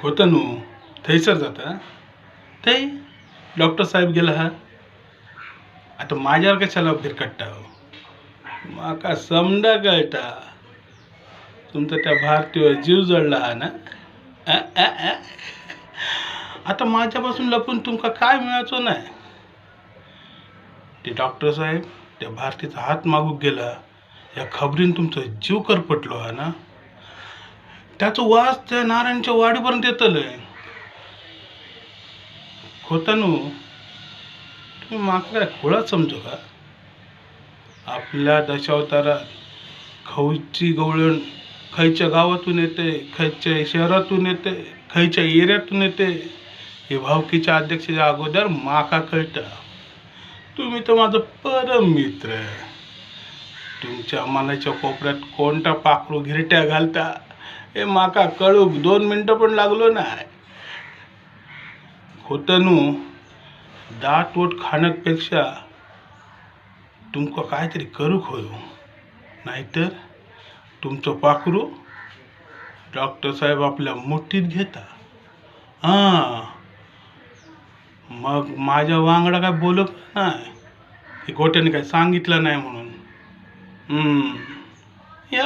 होतं न्हू थंयसर जाता थंय डॉक्टर साहेब गेला हा आता माझ्यावर कशाला भिरकटता हो माका समजा कळटा तुमचा त्या भारतीय जीव जळला हा ना अ, अ, अ. आता माझ्यापासून लपून तुमका काय मिळायचं नाही ते डॉक्टर साहेब त्या भारतीचा हात मागूक गेला या खबरीन तुमचा जीव करपटलो हा ना त्याचं वास त्या नारायणच्या वाडीपर्यंत येतलंय खोतानू तुम्ही माका काय खोळा समजू का आपल्या दशावतारात खऊची गवळण खयच्या गावातून येते खयच्या शहरातून येते खयच्या एरियातून येते हे भावकीच्या अध्यक्षाच्या अगोदर माका कळतं तुम्ही तर माझं परम मित्र तुमच्या मनाच्या कोपऱ्यात कोणता पाखरू घिरट्या घालता हे माका कळूक 2 मिनिटं पण लागलो नाही होतनू दाट वोट खाण्यापेक्षा तुमका काहीतरी करूक होय नाहीतर तुमचं पाखरू डॉक्टर साहेब आपल्या मुठीत घेता हां मग माझ्या वांगडा काय बोलत नाही की गोट्याने काय सांगितलं नाही म्हणून या